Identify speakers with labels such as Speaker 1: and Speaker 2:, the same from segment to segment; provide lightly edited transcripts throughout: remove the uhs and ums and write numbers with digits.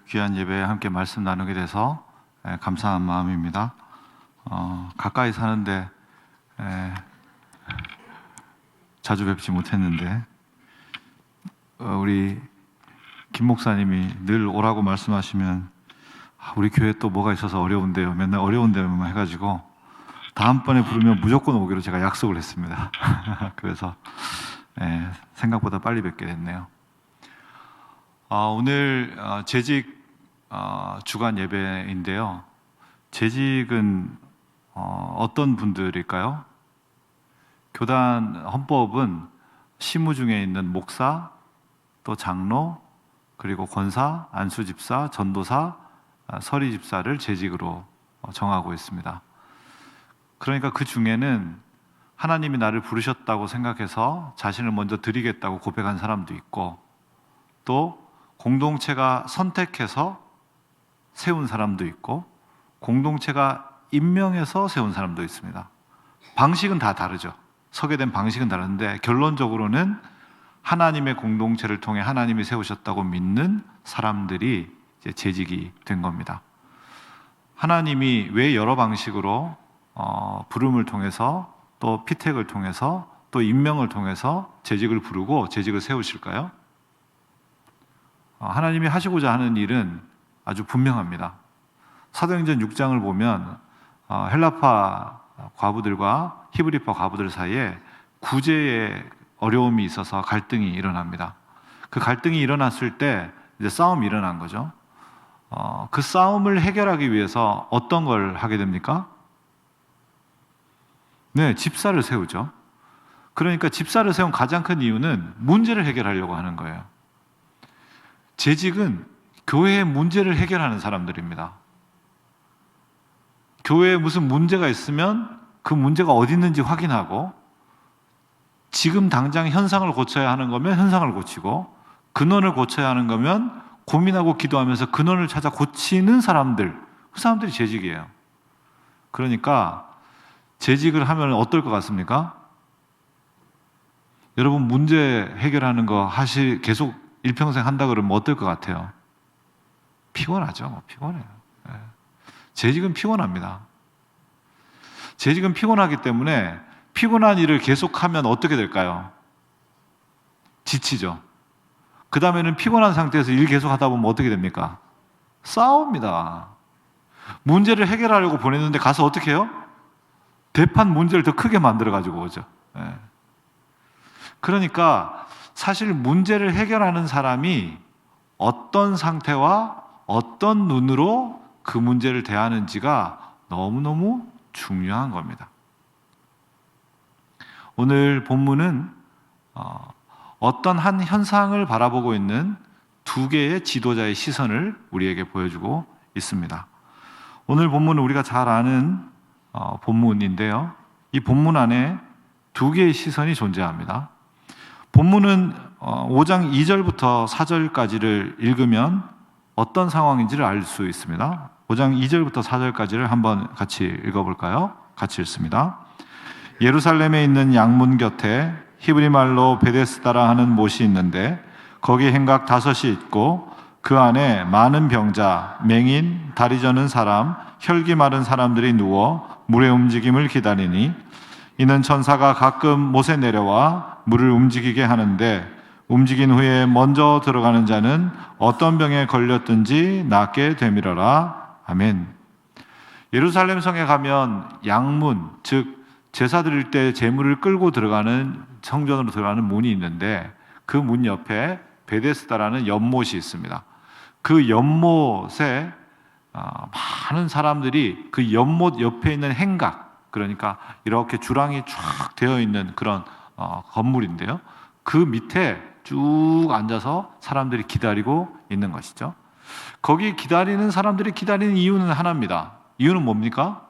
Speaker 1: 귀한 예배에 함께 말씀 나누게 돼서 감사한 마음입니다. 가까이 사는데 자주 뵙지 못했는데 우리 김 목사님이 늘 오라고 말씀하시면 우리 교회 또 뭐가 있어서 어려운데요. 맨날 어려운 데만 해가지고 다음번에 부르면 무조건 오기로 제가 약속을 했습니다. 그래서 생각보다 빨리 뵙게 됐네요. 오늘 재직 주간 예배인데요. 재직은 어떤 분들일까요? 교단 헌법은 시무 중에 있는 목사, 또 장로, 그리고 권사, 안수집사, 전도사, 서리집사를 재직으로 정하고 있습니다. 그러니까 그 중에는 하나님이 나를 부르셨다고 생각해서 자신을 먼저 드리겠다고 고백한 사람도 있고, 또 공동체가 선택해서 세운 사람도 있고, 공동체가 임명해서 세운 사람도 있습니다. 방식은 다 다르죠. 서게 된 방식은 다른데 결론적으로는 하나님의 공동체를 통해 하나님이 세우셨다고 믿는 사람들이 이제 재직이 된 겁니다. 하나님이 왜 여러 방식으로 부름을 통해서, 또 피택을 통해서, 또 임명을 통해서 재직을 부르고 재직을 세우실까요? 하나님이 하시고자 하는 일은 아주 분명합니다. 사도행전 6장을 보면 헬라파 과부들과 히브리파 과부들 사이에 구제의 어려움이 있어서 갈등이 일어납니다. 그 갈등이 일어났을 때 이제 싸움이 일어난 거죠. 그 싸움을 해결하기 위해서 어떤 걸 하게 됩니까? 네, 집사를 세우죠. 그러니까 집사를 세운 가장 큰 이유는 문제를 해결하려고 하는 거예요. 재직은 교회의 문제를 해결하는 사람들입니다. 교회에 무슨 문제가 있으면 그 문제가 어디 있는지 확인하고, 지금 당장 현상을 고쳐야 하는 거면 현상을 고치고, 근원을 고쳐야 하는 거면 고민하고 기도하면서 근원을 찾아 고치는 사람들, 그 사람들이 재직이에요. 그러니까 재직을 하면 어떨 것 같습니까? 여러분 문제 해결하는 거 계속 일평생 한다 그러면 어떨 것 같아요? 피곤하죠. 피곤해요. 재직은 피곤합니다. 재직은 피곤하기 때문에 피곤한 일을 계속하면 어떻게 될까요? 지치죠. 그 다음에는 피곤한 상태에서 일 계속 하다 보면 어떻게 됩니까? 싸웁니다. 문제를 해결하려고 보냈는데 가서 어떻게 해요? 대판 문제를 더 크게 만들어가지고 오죠. 그러니까 사실 문제를 해결하는 사람이 어떤 상태와 어떤 눈으로 그 문제를 대하는지가 너무너무 중요한 겁니다. 오늘 본문은 어떤 한 현상을 바라보고 있는 두 개의 지도자의 시선을 우리에게 보여주고 있습니다. 오늘 본문은 우리가 잘 아는 본문인데요. 이 본문 안에 두 개의 시선이 존재합니다. 본문은 5장 2절부터 4절까지를 읽으면 어떤 상황인지를 알 수 있습니다. 5장 2절부터 4절까지를 한번 같이 읽어볼까요? 같이 읽습니다. 예루살렘에 있는 양문 곁에 히브리 말로 베데스다라 하는 못이 있는데 거기 행각 5이 있고 그 안에 많은 병자, 맹인, 다리 저는 사람, 혈기 마른 사람들이 누워 물의 움직임을 기다리니 이는 천사가 가끔 못에 내려와 물을 움직이게 하는데 움직인 후에 먼저 들어가는 자는 어떤 병에 걸렸든지 낫게 되밀어라. 아멘. 예루살렘 성에 가면 양문, 즉 제사 드릴 때 제물을 끌고 들어가는 성전으로 들어가는 문이 있는데 그 문 옆에 베데스다라는 연못이 있습니다. 그 연못에 많은 사람들이 그 연못 옆에 있는 행각, 그러니까 이렇게 주랑이 쫙 되어 있는 그런 건물인데요. 그 밑에 쭉 앉아서 사람들이 기다리고 있는 것이죠. 거기 기다리는 사람들이 기다리는 이유는 하나입니다. 이유는 뭡니까?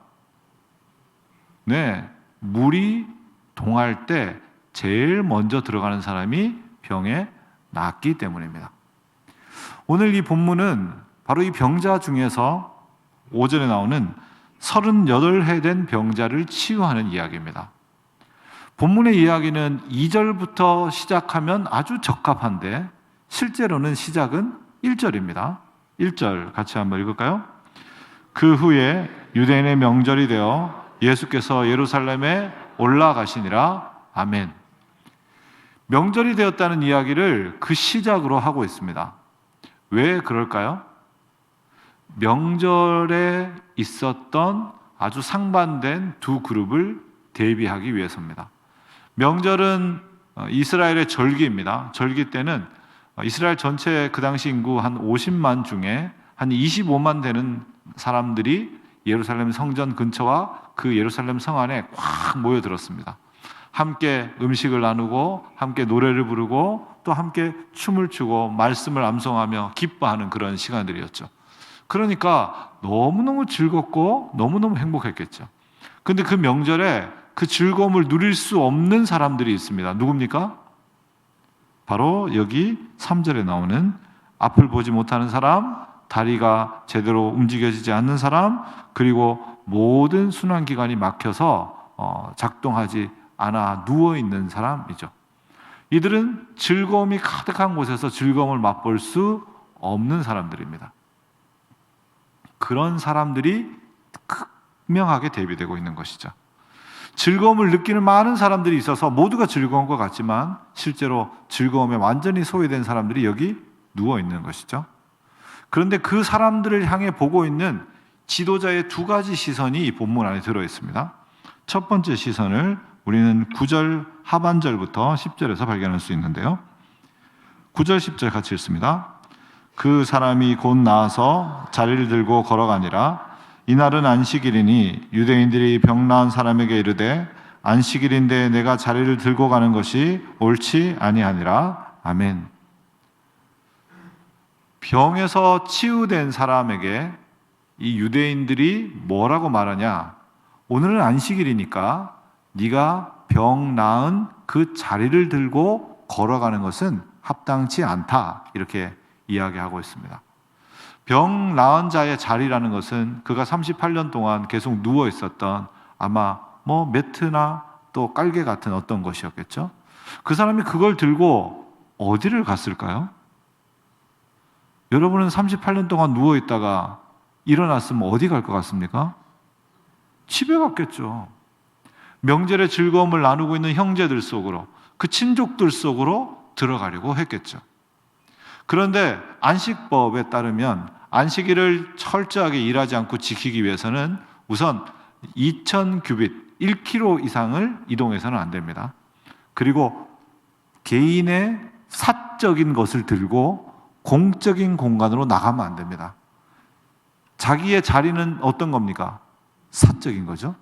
Speaker 1: 네, 물이 동할 때 제일 먼저 들어가는 사람이 병에 낫기 때문입니다. 오늘 이 본문은 바로 이 병자 중에서 5절에 나오는 38해 된 병자를 치유하는 이야기입니다. 본문의 이야기는 2절부터 시작하면 아주 적합한데 실제로는 시작은 1절입니다. 1절 같이 한번 읽을까요? 그 후에 유대인의 명절이 되어 예수께서 예루살렘에 올라가시니라. 아멘. 명절이 되었다는 이야기를 그 시작으로 하고 있습니다. 왜 그럴까요? 명절에 있었던 아주 상반된 두 그룹을 대비하기 위해서입니다. 명절은 이스라엘의 절기입니다. 절기 때는 이스라엘 전체 그 당시 인구 한 50만 중에 한 25만 되는 사람들이 예루살렘 성전 근처와 그 예루살렘 성 안에 꽉 모여들었습니다. 함께 음식을 나누고 함께 노래를 부르고 또 함께 춤을 추고 말씀을 암송하며 기뻐하는 그런 시간들이었죠. 그러니까 너무너무 즐겁고 너무너무 행복했겠죠. 근데 그 명절에 그 즐거움을 누릴 수 없는 사람들이 있습니다. 누굽니까? 바로 여기 3절에 나오는 앞을 보지 못하는 사람, 다리가 제대로 움직여지지 않는 사람, 그리고 모든 순환기관이 막혀서 작동하지 않아 누워있는 사람이죠. 이들은 즐거움이 가득한 곳에서 즐거움을 맛볼 수 없는 사람들입니다. 그런 사람들이 극명하게 대비되고 있는 것이죠. 즐거움을 느끼는 많은 사람들이 있어서 모두가 즐거운 것 같지만 실제로 즐거움에 완전히 소외된 사람들이 여기 누워 있는 것이죠. 그런데 그 사람들을 향해 보고 있는 지도자의 두 가지 시선이 이 본문 안에 들어 있습니다. 첫 번째 시선을 우리는 9절 하반절부터 10절에서 발견할 수 있는데요. 9절 10절 같이 읽습니다. 그 사람이 곧 나와서 자리를 들고 걸어가니라. 이날은 안식일이니 유대인들이 병 나은 사람에게 이르되 안식일인데 내가 자리를 들고 가는 것이 옳지 아니하니라. 아멘. 병에서 치유된 사람에게 이 유대인들이 뭐라고 말하냐? 오늘은 안식일이니까 네가 병 나은 그 자리를 들고 걸어가는 것은 합당치 않다. 이렇게 이야기하고 있습니다. 병 나은 자의 자리라는 것은 그가 38년 동안 계속 누워 있었던 아마 매트나 또 깔개 같은 어떤 것이었겠죠. 그 사람이 그걸 들고 어디를 갔을까요? 여러분은 38년 동안 누워 있다가 일어났으면 어디 갈 것 같습니까? 집에 갔겠죠. 명절의 즐거움을 나누고 있는 형제들 속으로, 그 친족들 속으로 들어가려고 했겠죠. 그런데 안식법에 따르면 안식일을 철저하게 일하지 않고 지키기 위해서는 우선 2000규빗, 1km 이상을 이동해서는 안 됩니다. 그리고 개인의 사적인 것을 들고 공적인 공간으로 나가면 안 됩니다. 자기의 자리는 어떤 겁니까? 사적인 거죠.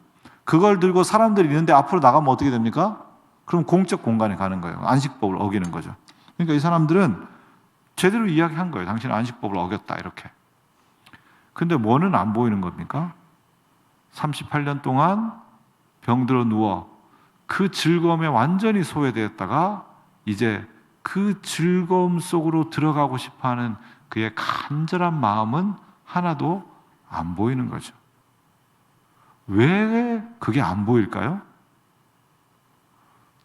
Speaker 1: 그걸 들고 사람들이 있는데 앞으로 나가면 어떻게 됩니까? 그럼 공적 공간에 가는 거예요. 안식법을 어기는 거죠. 그러니까 이 사람들은 제대로 이야기한 거예요. 당신은 안식법을 어겼다 이렇게. 근데 뭐는 안 보이는 겁니까? 38년 동안 병들어 누워 그 즐거움에 완전히 소외되었다가 이제 그 즐거움 속으로 들어가고 싶어하는 그의 간절한 마음은 하나도 안 보이는 거죠. 왜 그게 안 보일까요?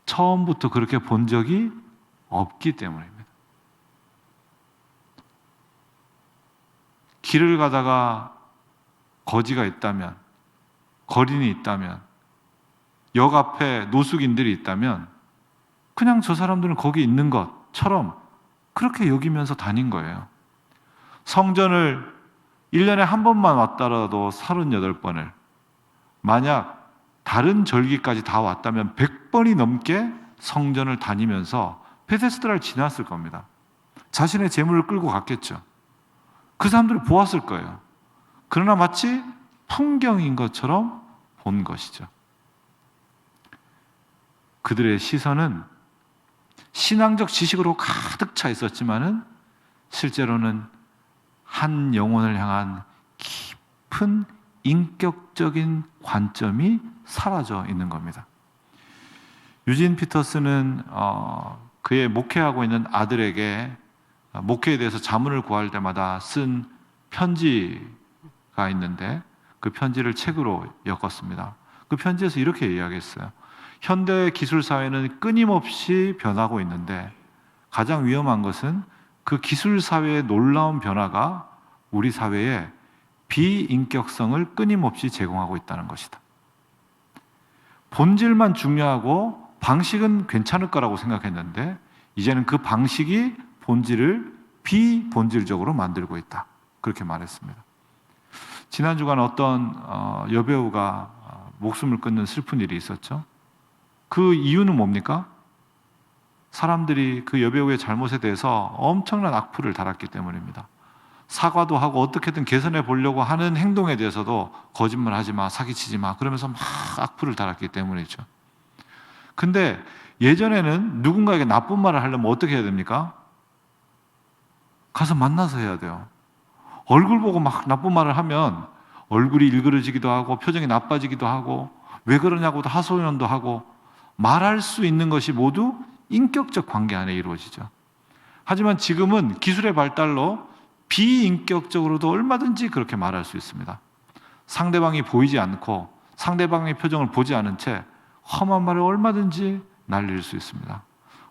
Speaker 1: 처음부터 그렇게 본 적이 없기 때문입니다. 길을 가다가 거지가 있다면, 거린이 있다면, 역 앞에 노숙인들이 있다면 그냥 저 사람들은 거기 있는 것처럼 그렇게 여기면서 다닌 거예요. 성전을 1년에 한 번만 왔더라도 38번을, 만약 다른 절기까지 다 왔다면 100번이 넘게 성전을 다니면서 베데스다를 지났을 겁니다. 자신의 재물을 끌고 갔겠죠. 그 사람들을 보았을 거예요. 그러나 마치 풍경인 것처럼 본 것이죠. 그들의 시선은 신앙적 지식으로 가득 차 있었지만은 실제로는 한 영혼을 향한 깊은 인격적인 관점이 사라져 있는 겁니다. 유진 피터스는 그의 목회하고 있는 아들에게 목회에 대해서 자문을 구할 때마다 쓴 편지가 있는데 그 편지를 책으로 엮었습니다. 그 편지에서 이렇게 이야기했어요. 현대 기술 사회는 끊임없이 변하고 있는데 가장 위험한 것은 그 기술 사회의 놀라운 변화가 우리 사회에 비인격성을 끊임없이 제공하고 있다는 것이다. 본질만 중요하고 방식은 괜찮을 거라고 생각했는데 이제는 그 방식이 본질을 비본질적으로 만들고 있다. 그렇게 말했습니다. 지난 주간 어떤 여배우가 목숨을 끊는 슬픈 일이 있었죠. 그 이유는 뭡니까? 사람들이 그 여배우의 잘못에 대해서 엄청난 악플을 달았기 때문입니다. 사과도 하고 어떻게든 개선해 보려고 하는 행동에 대해서도 거짓말하지 마, 사기치지 마 그러면서 막 악플을 달았기 때문이죠. 근데 예전에는 누군가에게 나쁜 말을 하려면 어떻게 해야 됩니까? 가서 만나서 해야 돼요. 얼굴 보고 막 나쁜 말을 하면 얼굴이 일그러지기도 하고 표정이 나빠지기도 하고 왜 그러냐고도 하소연도 하고 말할 수 있는 것이 모두 인격적 관계 안에 이루어지죠. 하지만 지금은 기술의 발달로 비인격적으로도 얼마든지 그렇게 말할 수 있습니다. 상대방이 보이지 않고 상대방의 표정을 보지 않은 채 험한 말을 얼마든지 날릴 수 있습니다.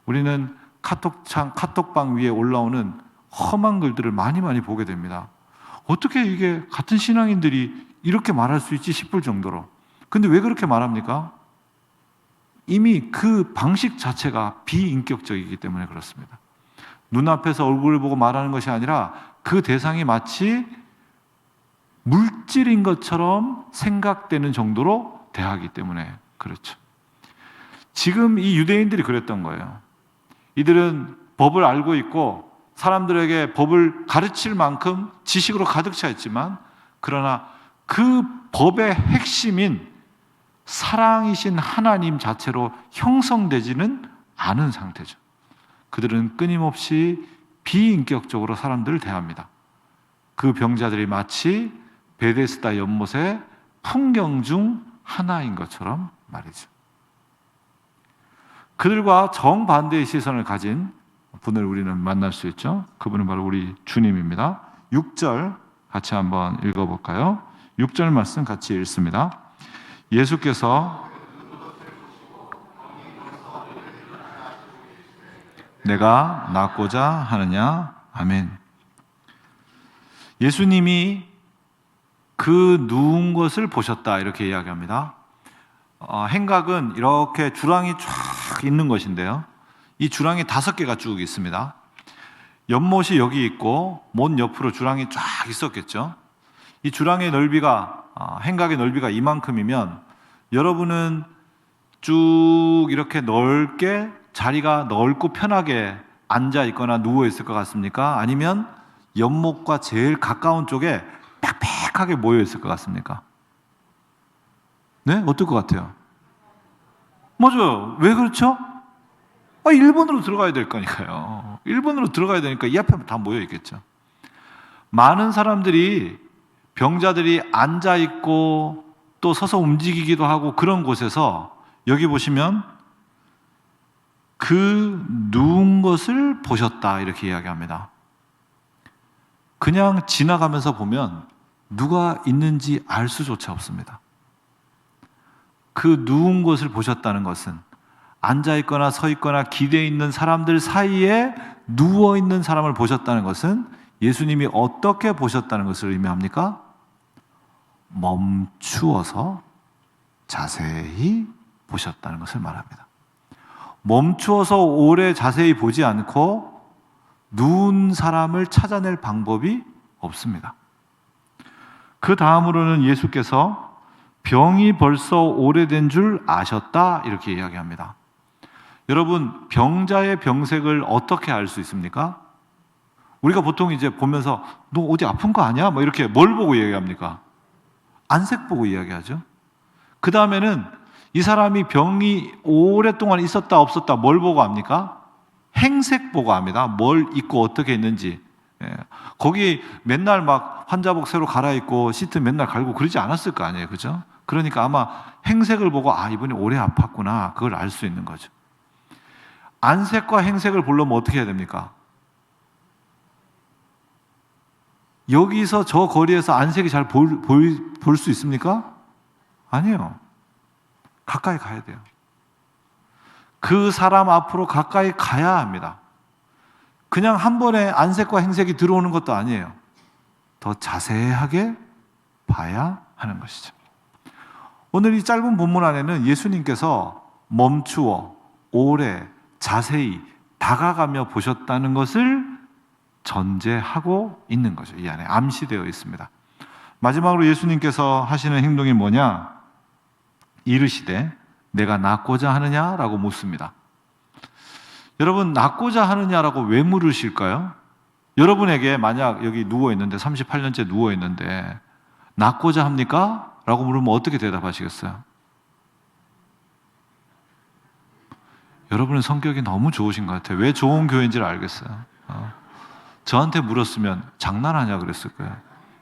Speaker 1: 우리는 카톡방 위에 올라오는 험한 글들을 많이 보게 됩니다. 어떻게 이게 같은 신앙인들이 이렇게 말할 수 있지 싶을 정도로. 근데 왜 그렇게 말합니까? 이미 그 방식 자체가 비인격적이기 때문에 그렇습니다. 눈앞에서 얼굴을 보고 말하는 것이 아니라 그 대상이 마치 물질인 것처럼 생각되는 정도로 대하기 때문에 그렇죠. 지금 이 유대인들이 그랬던 거예요. 이들은 법을 알고 있고 사람들에게 법을 가르칠 만큼 지식으로 가득 차 있지만 그러나 그 법의 핵심인 사랑이신 하나님 자체로 형성되지는 않은 상태죠. 그들은 끊임없이 비인격적으로 사람들을 대합니다. 그 병자들이 마치 베데스다 연못의 풍경 중 하나인 것처럼 말이죠. 그들과 정반대의 시선을 가진 분을 우리는 만날 수 있죠. 그분은 바로 우리 주님입니다. 6절 같이 한번 읽어볼까요? 6절 말씀 같이 읽습니다. 예수께서 내가 낫고자 하느냐? 아멘. 예수님이 그 누운 것을 보셨다 이렇게 이야기합니다. 행각은 이렇게 주랑이 쫙 있는 것인데요. 이 주랑이 5개가 쭉 있습니다. 연못이 여기 있고 못 옆으로 주랑이 쫙 있었겠죠. 이 주랑의 넓이가 행각의 넓이가 이만큼이면 여러분은 쭉 이렇게 넓게 자리가 넓고 편하게 앉아 있거나 누워 있을 것 같습니까? 아니면 연못과 제일 가까운 쪽에 빽빽하게 모여 있을 것 같습니까? 네? 어떨 것 같아요? 맞아요. 왜 그렇죠? 1번으로 들어가야 될 거니까요. 1번으로 들어가야 되니까 이 앞에 다 모여 있겠죠. 많은 사람들이 병자들이 앉아 있고 또 서서 움직이기도 하고 그런 곳에서 여기 보시면 그 누운 것을 보셨다 이렇게 이야기합니다. 그냥 지나가면서 보면 누가 있는지 알 수조차 없습니다. 그 누운 것을 보셨다는 것은 앉아 있거나 서 있거나 기대어 있는 사람들 사이에 누워 있는 사람을 보셨다는 것은 예수님이 어떻게 보셨다는 것을 의미합니까? 멈추어서 자세히 보셨다는 것을 말합니다. 멈추어서 오래 자세히 보지 않고 누운 사람을 찾아낼 방법이 없습니다. 그 다음으로는 예수께서 병이 벌써 오래된 줄 아셨다 이렇게 이야기합니다. 여러분, 병자의 병색을 어떻게 알 수 있습니까? 우리가 보통 이제 보면서 너 어디 아픈 거 아니야? 뭐 이렇게 뭘 보고 이야기합니까? 안색 보고 이야기하죠. 그 다음에는 이 사람이 병이 오랫동안 있었다 없었다 뭘 보고 합니까? 행색 보고 합니다. 뭘 입고 어떻게 있는지. 거기 맨날 막 환자복 새로 갈아입고 시트 맨날 갈고 그러지 않았을 거 아니에요. 그죠? 그러니까 아마 행색을 보고 이분이 오래 아팠구나 그걸 알 수 있는 거죠. 안색과 행색을 보려면 어떻게 해야 됩니까? 여기서 저 거리에서 안색이 잘 볼 수 있습니까? 아니에요. 가까이 가야 돼요. 그 사람 앞으로 가까이 가야 합니다. 그냥 한 번에 안색과 행색이 들어오는 것도 아니에요. 더 자세하게 봐야 하는 것이죠. 오늘 이 짧은 본문 안에는 예수님께서 멈추어 오래 자세히 다가가며 보셨다는 것을 전제하고 있는 거죠. 이 안에 암시되어 있습니다. 마지막으로 예수님께서 하시는 행동이 뭐냐? 이르시되 내가 낫고자 하느냐라고 묻습니다. 여러분, 낫고자 하느냐라고 왜 물으실까요? 여러분에게 만약 여기 누워있는데 38년째 누워있는데 낫고자 합니까? 라고 물으면 어떻게 대답하시겠어요? 여러분은 성격이 너무 좋으신 것 같아요. 왜 좋은 교회인지를 알겠어요. 저한테 물었으면 장난하냐 그랬을 거예요.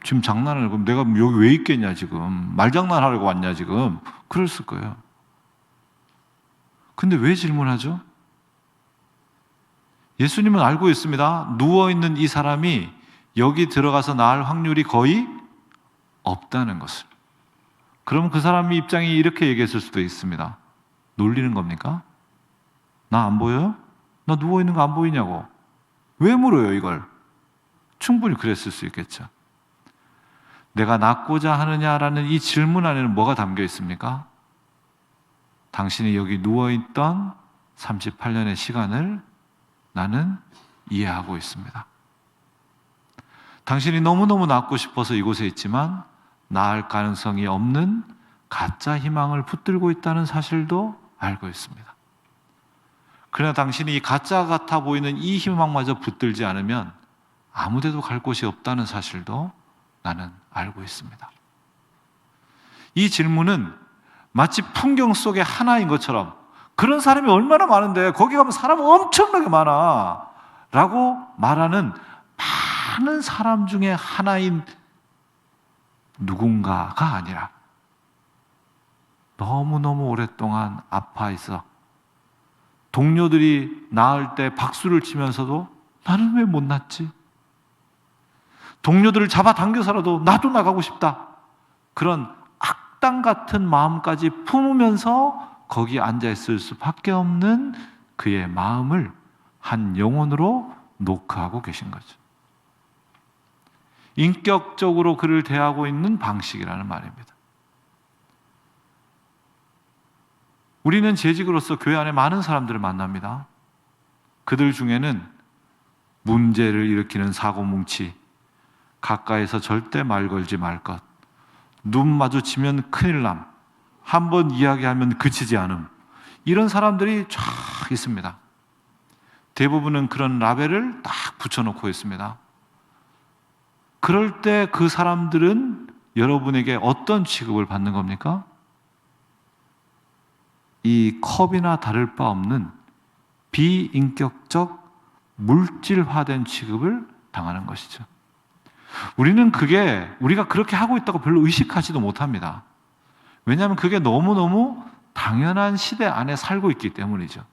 Speaker 1: 지금 장난을, 그럼 내가 여기 왜 있겠냐 지금. 말장난하려고 왔냐 지금. 그랬을 거예요. 근데 왜 질문하죠? 예수님은 알고 있습니다. 누워있는 이 사람이 여기 들어가서 나을 확률이 거의 없다는 것을. 그럼 그 사람의 입장이 이렇게 얘기했을 수도 있습니다. 놀리는 겁니까? 나 안 보여요? 나 누워있는 거 안 보이냐고. 왜 물어요 이걸? 충분히 그랬을 수 있겠죠. 내가 낫고자 하느냐라는 이 질문 안에는 뭐가 담겨 있습니까? 당신이 여기 누워있던 38년의 시간을 나는 이해하고 있습니다. 당신이 너무너무 낫고 싶어서 이곳에 있지만 나을 가능성이 없는 가짜 희망을 붙들고 있다는 사실도 알고 있습니다. 그러나 당신이 이 가짜 같아 보이는 이 희망마저 붙들지 않으면 아무데도 갈 곳이 없다는 사실도 나는 알고 있습니다. 이 질문은 마치 풍경 속의 하나인 것처럼, 그런 사람이 얼마나 많은데 거기 가면 사람 엄청나게 많아 라고 말하는 많은 사람 중에 하나인 누군가가 아니라 너무너무 오랫동안 아파있어 동료들이 나을 때 박수를 치면서도 나는 왜 못 났지? 동료들을 잡아당겨서라도 나도 나가고 싶다. 그런 악당 같은 마음까지 품으면서 거기 앉아있을 수밖에 없는 그의 마음을 한 영혼으로 노크하고 계신 거죠. 인격적으로 그를 대하고 있는 방식이라는 말입니다. 우리는 재직으로서 교회 안에 많은 사람들을 만납니다. 그들 중에는 문제를 일으키는 사고뭉치, 가까이서 절대 말 걸지 말 것, 눈 마주치면 큰일 남, 한번 이야기하면 그치지 않음, 이런 사람들이 쫙 있습니다. 대부분은 그런 라벨을 딱 붙여놓고 있습니다. 그럴 때 그 사람들은 여러분에게 어떤 취급을 받는 겁니까? 이 컵이나 다를 바 없는 비인격적 물질화된 취급을 당하는 것이죠. 우리는 우리가 그렇게 하고 있다고 별로 의식하지도 못합니다. 왜냐하면 그게 너무너무 당연한 시대 안에 살고 있기 때문이죠.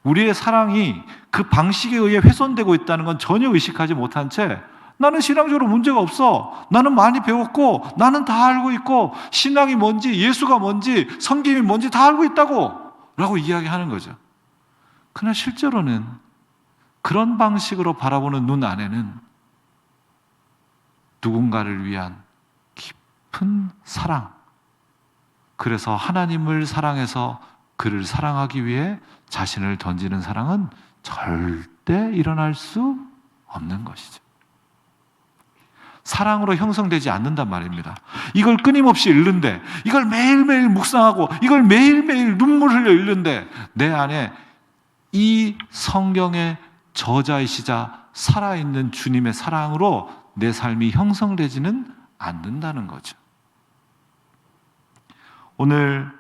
Speaker 1: 우리의 사랑이 그 방식에 의해 훼손되고 있다는 건 전혀 의식하지 못한 채 나는 신앙적으로 문제가 없어, 나는 많이 배웠고, 나는 다 알고 있고, 신앙이 뭔지, 예수가 뭔지, 섬김이 뭔지 다 알고 있다고 라고 이야기하는 거죠. 그러나 실제로는 그런 방식으로 바라보는 눈 안에는 누군가를 위한 깊은 사랑, 그래서 하나님을 사랑해서 그를 사랑하기 위해 자신을 던지는 사랑은 절대 일어날 수 없는 것이죠. 사랑으로 형성되지 않는단 말입니다. 이걸 끊임없이 읽는데, 이걸 매일매일 묵상하고, 이걸 매일매일 눈물 흘려 읽는데 내 안에 이 성경의 저자이시자 살아있는 주님의 사랑으로 내 삶이 형성되지는 않는다는 거죠. 오늘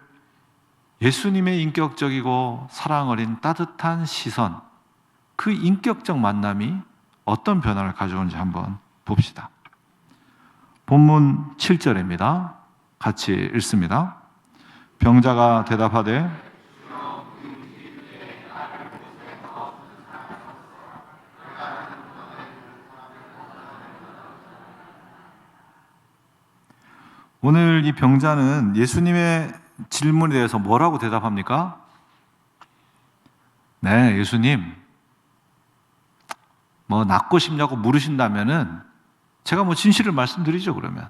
Speaker 1: 예수님의 인격적이고 사랑 어린 따뜻한 시선, 그 인격적 만남이 어떤 변화를 가져오는지 한번 봅시다. 본문 7절입니다. 같이 읽습니다. 병자가 대답하되 오늘 이 병자는 예수님의 질문에 대해서 뭐라고 대답합니까? 네, 예수님, 뭐 낫고 싶냐고 물으신다면은 제가 뭐 진실을 말씀드리죠, 그러면.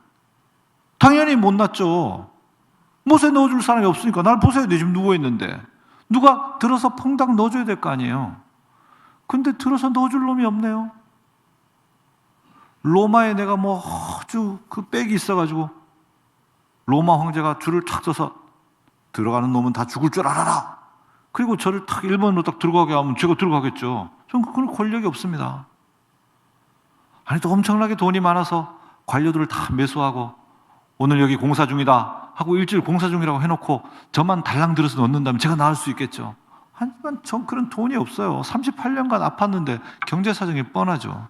Speaker 1: 당연히 못났죠. 못에 넣어줄 사람이 없으니까 날 보세요. 내 지금 누워있는데. 누가 들어서 퐁당 넣어줘야 될 거 아니에요. 근데 들어서 넣어줄 놈이 없네요. 로마에 내가 뭐 아주 그 백이 있어가지고 로마 황제가 줄을 탁 서서 들어가는 놈은 다 죽을 줄 알아라. 그리고 저를 탁 일본으로 딱 들어가게 하면 제가 들어가겠죠. 저는 그런 권력이 없습니다. 아니 또 엄청나게 돈이 많아서 관료들을 다 매수하고 오늘 여기 공사 중이다 하고 일주일 공사 중이라고 해놓고 저만 달랑 들어서 넣는다면 제가 나을 수 있겠죠. 하지만 전 그런 돈이 없어요. 38년간 아팠는데 경제 사정이 뻔하죠.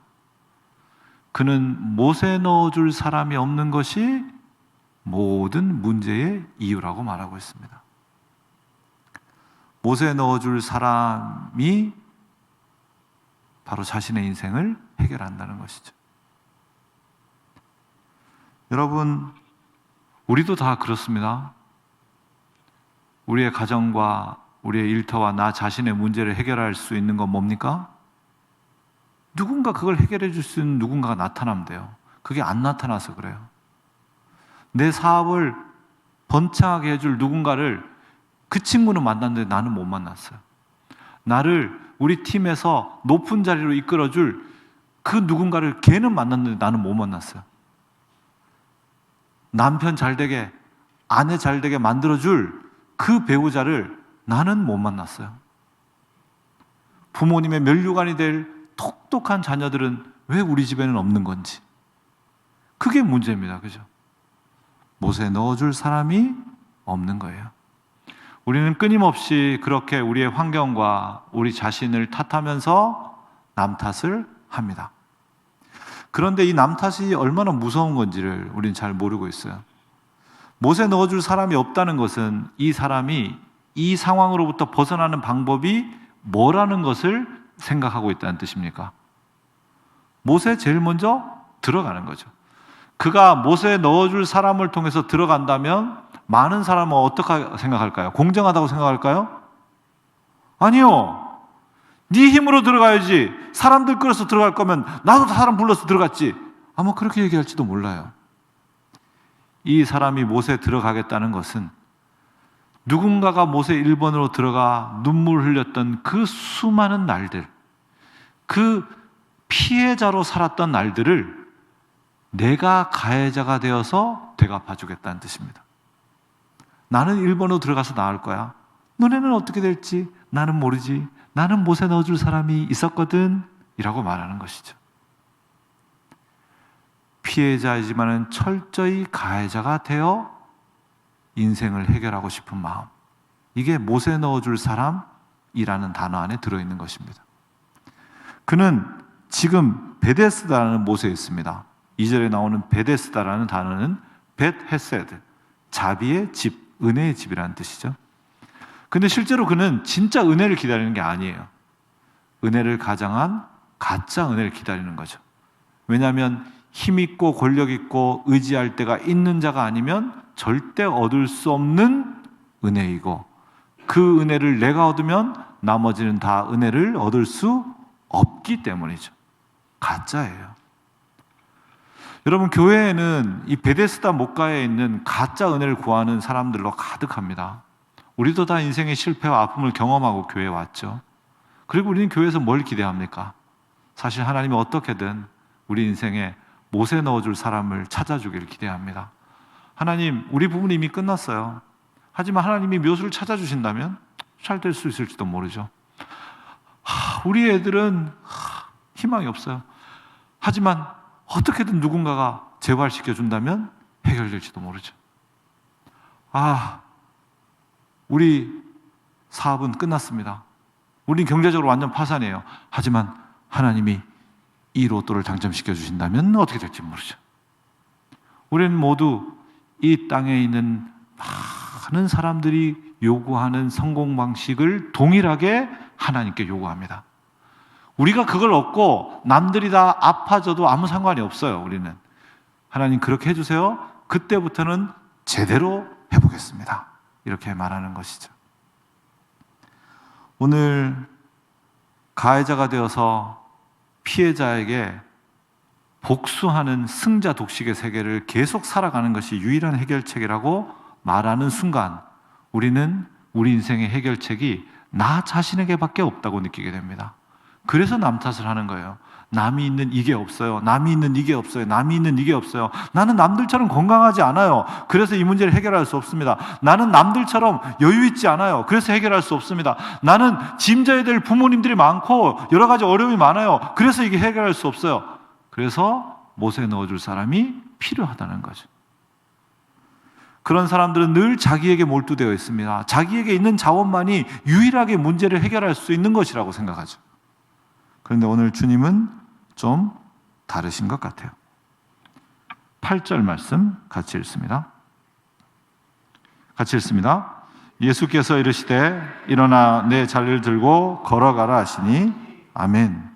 Speaker 1: 그는 못에 넣어줄 사람이 없는 것이 모든 문제의 이유라고 말하고 있습니다. 못에 넣어줄 사람이 바로 자신의 인생을 해결한다는 것이죠. 여러분, 우리도 다 그렇습니다. 우리의 가정과 우리의 일터와 나 자신의 문제를 해결할 수 있는 건 뭡니까? 누군가 그걸 해결해 줄 수 있는 누군가가 나타나면 돼요. 그게 안 나타나서 그래요. 내 사업을 번창하게 해줄 누군가를 그 친구는 만났는데 나는 못 만났어요. 나를 우리 팀에서 높은 자리로 이끌어줄 그 누군가를 걔는 만났는데 나는 못 만났어요. 남편 잘 되게, 아내 잘 되게 만들어줄 그 배우자를 나는 못 만났어요. 부모님의 면류관이 될 똑똑한 자녀들은 왜 우리 집에는 없는 건지. 그게 문제입니다. 그죠? 못에 넣어줄 사람이 없는 거예요. 우리는 끊임없이 그렇게 우리의 환경과 우리 자신을 탓하면서 남 탓을 합니다. 그런데 이 남 탓이 얼마나 무서운 건지를 우리는 잘 모르고 있어요. 못에 넣어줄 사람이 없다는 것은 이 사람이 이 상황으로부터 벗어나는 방법이 뭐라는 것을 생각하고 있다는 뜻입니까? 못에 제일 먼저 들어가는 거죠. 그가 못에 넣어줄 사람을 통해서 들어간다면 많은 사람은 어떻게 생각할까요? 공정하다고 생각할까요? 아니요. 네 힘으로 들어가야지. 사람들 끌어서 들어갈 거면 나도 사람 불러서 들어갔지. 아마 그렇게 얘기할지도 몰라요. 이 사람이 못에 들어가겠다는 것은 누군가가 못에 1번으로 들어가 눈물 흘렸던 그 수많은 날들, 그 피해자로 살았던 날들을 내가 가해자가 되어서 대갚아 주겠다는 뜻입니다. 나는 1번으로 들어가서 나을 거야. 너네는 어떻게 될지 나는 모르지. 나는 못에 넣어줄 사람이 있었거든 이라고 말하는 것이죠. 피해자이지만 철저히 가해자가 되어 인생을 해결하고 싶은 마음, 이게 못에 넣어줄 사람이라는 단어 안에 들어있는 것입니다. 그는 지금 베데스다라는 못에 있습니다. 2절에 나오는 베데스다라는 단어는 벳 헤세드, 자비의 집, 은혜의 집이라는 뜻이죠. 근데 실제로 그는 진짜 은혜를 기다리는 게 아니에요. 은혜를 가장한 가짜 은혜를 기다리는 거죠. 왜냐하면 힘있고 권력있고 의지할 때가 있는 자가 아니면 절대 얻을 수 없는 은혜이고, 그 은혜를 내가 얻으면 나머지는 다 은혜를 얻을 수 없기 때문이죠. 가짜예요. 여러분, 교회에는 이 베데스다 목가에 있는 가짜 은혜를 구하는 사람들로 가득합니다. 우리도 다 인생의 실패와 아픔을 경험하고 교회에 왔죠. 그리고 우리는 교회에서 뭘 기대합니까? 사실 하나님이 어떻게든 우리 인생에 못에 넣어줄 사람을 찾아주기를 기대합니다. 하나님, 우리 부분이 이미 끝났어요. 하지만 하나님이 묘수를 찾아주신다면 잘 될 수 있을지도 모르죠. 우리 애들은 희망이 없어요. 하지만 어떻게든 누군가가 재활시켜준다면 해결될지도 모르죠. 우리 사업은 끝났습니다. 우린 경제적으로 완전 파산이에요. 하지만 하나님이 이 로또를 당첨시켜 주신다면 어떻게 될지 모르죠. 우리는 모두 이 땅에 있는 많은 사람들이 요구하는 성공 방식을 동일하게 하나님께 요구합니다. 우리가 그걸 얻고 남들이 다 아파져도 아무 상관이 없어요. 우리는 하나님 그렇게 해주세요. 그때부터는 제대로 해보겠습니다. 이렇게 말하는 것이죠. 오늘 가해자가 되어서 피해자에게 복수하는 승자 독식의 세계를 계속 살아가는 것이 유일한 해결책이라고 말하는 순간 우리는 우리 인생의 해결책이 나 자신에게밖에 없다고 느끼게 됩니다. 그래서 남 탓을 하는 거예요. 남이 있는 이게 없어요. 남이 있는 이게 없어요. 남이 있는 이게 없어요. 나는 남들처럼 건강하지 않아요. 그래서 이 문제를 해결할 수 없습니다. 나는 남들처럼 여유 있지 않아요. 그래서 해결할 수 없습니다. 나는 짐져야 될 부모님들이 많고 여러 가지 어려움이 많아요. 그래서 이게 해결할 수 없어요. 그래서 못에 넣어줄 사람이 필요하다는 거죠. 그런 사람들은 늘 자기에게 몰두되어 있습니다. 자기에게 있는 자원만이 유일하게 문제를 해결할 수 있는 것이라고 생각하죠. 그런데 오늘 주님은 좀 다르신 것 같아요. 8절 말씀 같이 읽습니다. 같이 읽습니다. 예수께서 이르시되 일어나 내 자리를 들고 걸어가라 하시니 아멘.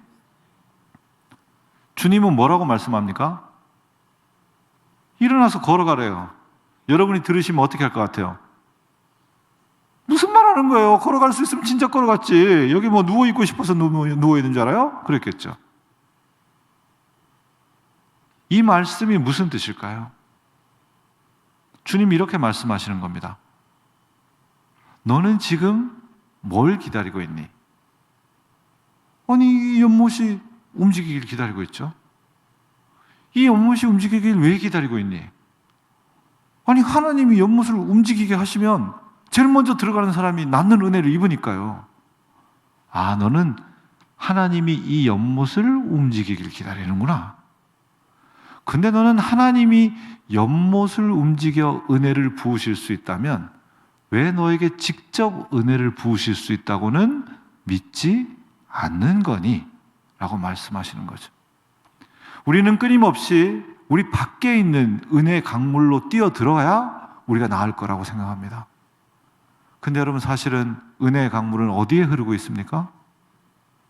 Speaker 1: 주님은 뭐라고 말씀합니까? 일어나서 걸어가래요. 여러분이 들으시면 어떻게 할 것 같아요? 무슨 말 하는 거예요? 걸어갈 수 있으면 진짜 걸어갔지. 여기 뭐 누워있고 싶어서 누워있는 줄 알아요? 그랬겠죠. 이 말씀이 무슨 뜻일까요? 주님이 이렇게 말씀하시는 겁니다. 너는 지금 뭘 기다리고 있니? 아니, 이 연못이 움직이길 기다리고 있죠. 이 연못이 움직이길 왜 기다리고 있니? 아니, 하나님이 연못을 움직이게 하시면 제일 먼저 들어가는 사람이 낳는 은혜를 입으니까요. 아, 너는 하나님이 이 연못을 움직이길 기다리는구나. 근데 너는 하나님이 연못을 움직여 은혜를 부으실 수 있다면 왜 너에게 직접 은혜를 부으실 수 있다고는 믿지 않는 거니? 라고 말씀하시는 거죠. 우리는 끊임없이 우리 밖에 있는 은혜의 강물로 뛰어 들어가야 우리가 나을 거라고 생각합니다. 근데 여러분, 사실은 은혜의 강물은 어디에 흐르고 있습니까?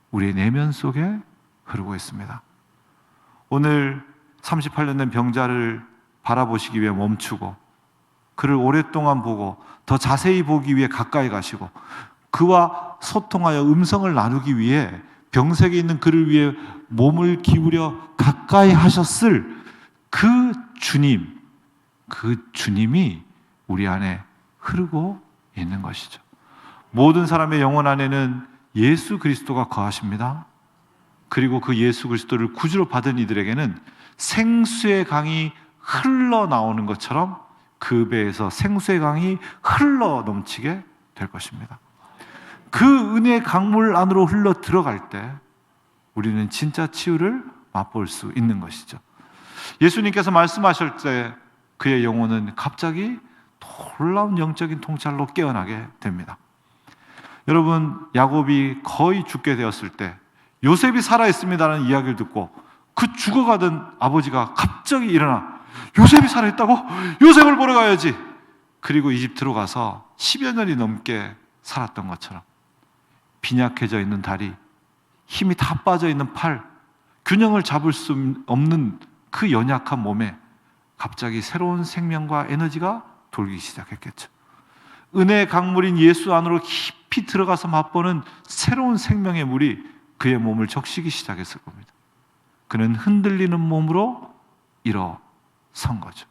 Speaker 1: 우리의 내면 속에 흐르고 있습니다. 오늘 38년 된 병자를 바라보시기 위해 멈추고 그를 오랫동안 보고 더 자세히 보기 위해 가까이 가시고 그와 소통하여 음성을 나누기 위해 병석에 있는 그를 위해 몸을 기울여 가까이 하셨을 그 주님이 우리 안에 흐르고 있는 것이죠. 모든 사람의 영혼 안에는 예수 그리스도가 거하십니다. 그리고 그 예수 그리스도를 구주로 받은 이들에게는 생수의 강이 흘러나오는 것처럼 그 배에서 생수의 강이 흘러 넘치게 될 것입니다. 그 은혜의 강물 안으로 흘러 들어갈 때 우리는 진짜 치유를 맛볼 수 있는 것이죠. 예수님께서 말씀하실 때 그의 영혼은 갑자기 놀라운 영적인 통찰로 깨어나게 됩니다. 여러분, 야곱이 거의 죽게 되었을 때 요셉이 살아있습니다라는 이야기를 듣고 그 죽어가던 아버지가 갑자기 일어나 요셉이 살아있다고? 요셉을 보러 가야지. 그리고 이집트로 가서 10여 년이 넘게 살았던 것처럼 빈약해져 있는 다리, 힘이 다 빠져 있는 팔, 균형을 잡을 수 없는 그 연약한 몸에 갑자기 새로운 생명과 에너지가 돌기 시작했겠죠. 은혜의 강물인 예수 안으로 깊이 들어가서 맛보는 새로운 생명의 물이 그의 몸을 적시기 시작했을 겁니다. 그는 흔들리는 몸으로 일어선 거죠.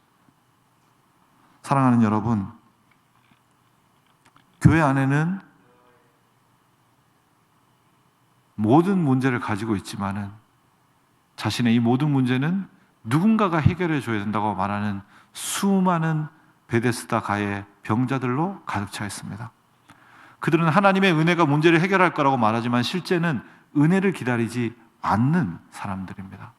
Speaker 1: 사랑하는 여러분, 교회 안에는 모든 문제를 가지고 있지만은 자신의 이 모든 문제는 누군가가 해결해 줘야 된다고 말하는 수많은 베데스다 가의 병자들로 가득 차 있습니다. 그들은 하나님의 은혜가 문제를 해결할 거라고 말하지만 실제는 은혜를 기다리지 않는 사람들입니다.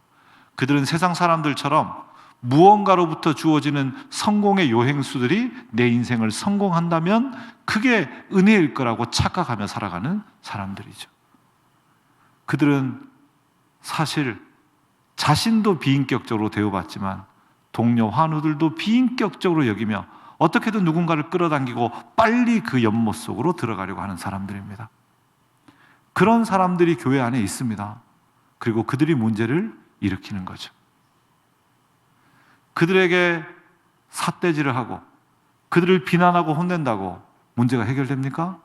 Speaker 1: 그들은 세상 사람들처럼 무언가로부터 주어지는 성공의 요행수들이 내 인생을 성공한다면 그게 은혜일 거라고 착각하며 살아가는 사람들이죠. 그들은 사실 자신도 비인격적으로 대우받지만 동료 환우들도 비인격적으로 여기며 어떻게든 누군가를 끌어당기고 빨리 그 연못 속으로 들어가려고 하는 사람들입니다. 그런 사람들이 교회 안에 있습니다. 그리고 그들이 문제를 일으키는 거죠. 그들에게 삿대질을 하고 그들을 비난하고 혼낸다고 문제가 해결됩니까?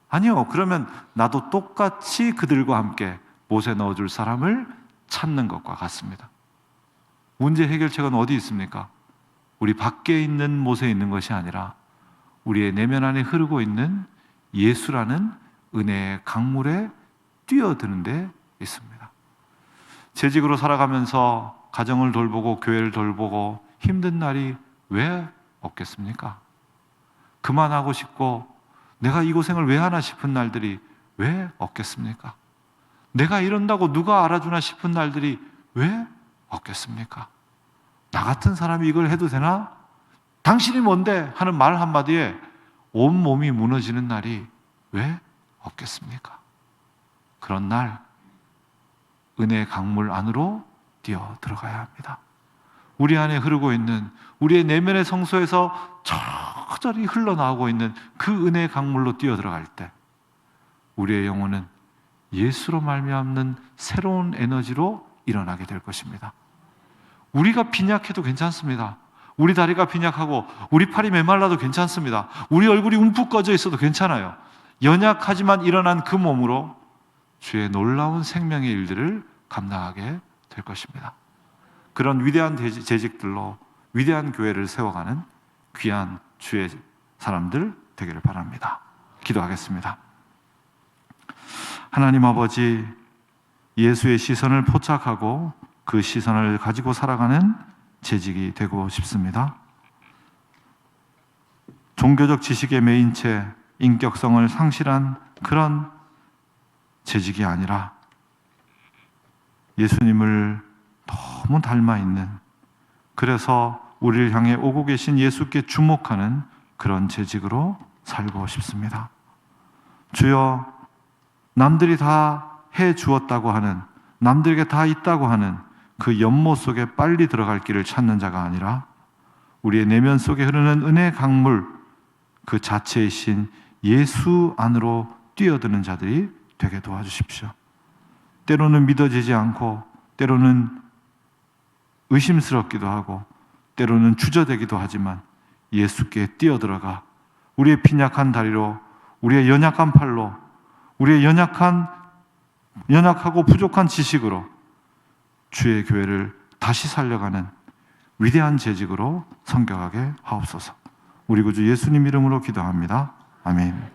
Speaker 1: 아니요. 그러면 나도 똑같이 그들과 함께 못에 넣어줄 사람을 찾는 것과 같습니다. 문제 해결책은 어디 있습니까? 우리 밖에 있는 못에 있는 것이 아니라 우리의 내면 안에 흐르고 있는 예수라는 은혜의 강물에 뛰어드는 데 있습니다. 재직으로 살아가면서 가정을 돌보고 교회를 돌보고 힘든 날이 왜 없겠습니까? 그만하고 싶고 내가 이 고생을 왜 하나 싶은 날들이 왜 없겠습니까? 내가 이런다고 누가 알아주나 싶은 날들이 왜 없겠습니까? 나 같은 사람이 이걸 해도 되나? 당신이 뭔데? 하는 말 한마디에 온몸이 무너지는 날이 왜 없겠습니까? 그런 날 은혜의 강물 안으로 뛰어 들어가야 합니다. 우리 안에 흐르고 있는, 우리의 내면의 성소에서 저절히 흘러나오고 있는 그 은혜의 강물로 뛰어 들어갈 때 우리의 영혼은 예수로 말미암는 새로운 에너지로 일어나게 될 것입니다. 우리가 빈약해도 괜찮습니다. 우리 다리가 빈약하고 우리 팔이 메말라도 괜찮습니다. 우리 얼굴이 움푹 꺼져 있어도 괜찮아요. 연약하지만 일어난 그 몸으로 주의 놀라운 생명의 일들을 감당하게 될 것입니다. 그런 위대한 재직들로 위대한 교회를 세워가는 귀한 주의 사람들 되기를 바랍니다. 기도하겠습니다. 하나님 아버지, 예수의 시선을 포착하고 그 시선을 가지고 살아가는 재직이 되고 싶습니다. 종교적 지식에 매인 채 인격성을 상실한 그런 재직이 아니라 예수님을 너무 닮아 있는, 그래서 우리를 향해 오고 계신 예수께 주목하는 그런 재직으로 살고 싶습니다. 주여, 남들이 다 해 주었다고 하는, 남들에게 다 있다고 하는 그 연못 속에 빨리 들어갈 길을 찾는 자가 아니라 우리의 내면 속에 흐르는 은혜의 강물 그 자체이신 예수 안으로 뛰어드는 자들이 되게 도와주십시오. 때로는 믿어지지 않고, 때로는 의심스럽기도 하고, 때로는 주저되기도 하지만 예수께 뛰어들어가 우리의 빈약한 다리로, 우리의 연약한 팔로, 우리의 연약하고 부족한 지식으로 주의 교회를 다시 살려가는 위대한 재직으로 섬겨가게 하옵소서. 우리 구주 예수님 이름으로 기도합니다. 아멘.